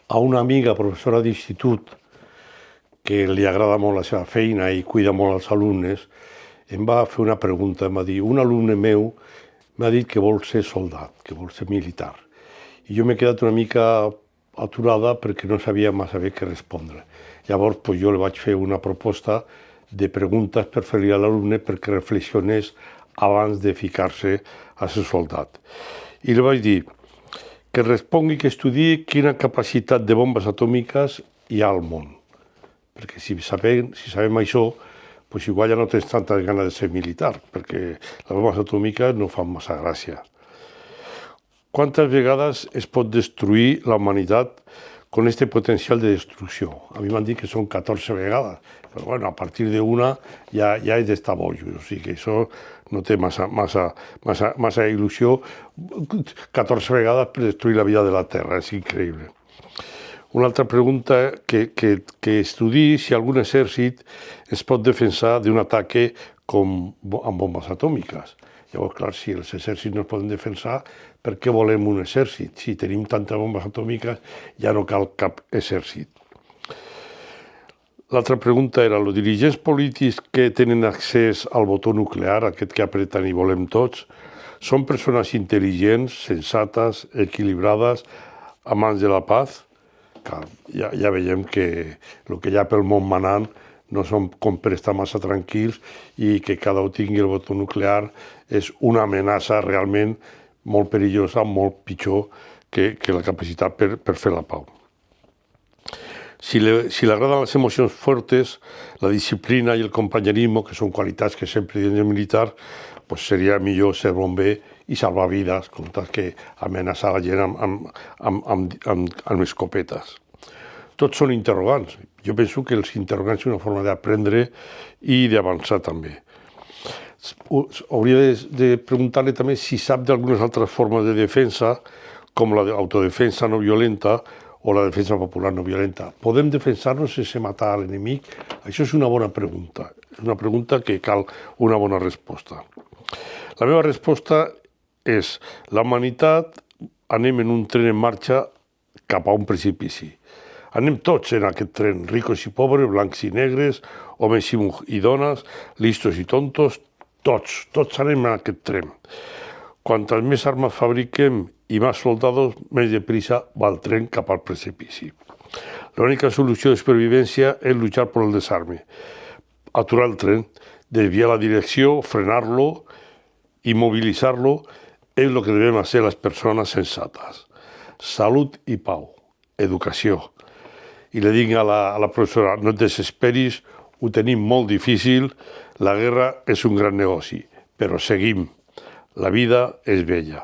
A una amiga, professora d'institut, que li agrada molt la seva feina i cuida molt els alumnes, em va fer una pregunta, em va dir, un alumne meu m'ha dit que vol ser soldat, que vol ser militar. I jo m'he quedat una mica aturada perquè no sabia massa bé què respondre. Llavors jo li vaig fer una proposta de preguntes per fer-li a l'alumne perquè reflexionés abans de ficar-se a ser soldat. I li vaig dir que respongui, que estudiï quina capacitat de bombes atòmiques hi ha al món. Perquè si sabem això, doncs igual ja no tens tantes ganes de ser militar, perquè les bombes atòmiques no fan massa gràcia. Quantes vegades es pot destruir la humanitat con este potencial de destrucció? A mi m'han dit que són 14 vegades, però bueno, a partir d'una ja és d'estar bojo, o sigui que això no té massa il·lusió. 14 vegades per destruir la vida de la Terra, és increïble. Una altra pregunta, que estudiï si algun exèrcit es pot defensar d'un atac amb bombes atòmiques. Llavors, clar, si els exèrcits no es poden defensar, per què volem un exèrcit? Si tenim tantes bombes atòmiques, ja no cal cap exèrcit. L'altra pregunta era, els dirigents polítics que tenen accés al botó nuclear, aquest que apreten i volem tots, són persones intel·ligents, sensates, equilibrades, amants de la paz? Ja veiem que el que hi ha pel món manant no són com per estar massa tranquils i que cada un tingui el botó nuclear és una amenaça realment molt perillosa, molt pitjor que la capacitat per fer la pau. Si li agraden les emocions fortes, la disciplina i el companyerisme, que són qualitats que sempre dins del militar, seria millor ser bomber i salvar vides, comptes que amenaçar la gent amb escopetes. Tots són interrogants. Jo penso que els interrogants són una forma d'aprendre i d'avançar també. Hauria de preguntar-li també si sap d'algunes altres formes de defensa, com l'autodefensa no violenta o la defensa popular no violenta. Podem defensar-nos sense matar l'enemic? Això és una bona pregunta. És una pregunta que cal una bona resposta. La meva resposta és, la humanitat anem en un tren en marxa cap a un precipici. Anem tots en aquest tren, ricos i pobres, blancs i negres, homes i dones, listos i tontos, tots anem en aquest tren. Quantes més armes fabriquem i més soldats, més de prisa va el tren cap al precipici. L'única solució de supervivència és luchar per el desarme, aturar el tren, desviar la direcció, frenar-lo, immobilitzar-lo, és el que devem fer les persones sensates. Salut i pau, educació. I li dic a la professora, no et desesperis, ho tenim molt difícil, la guerra és un gran negoci, però seguim, la vida és bella.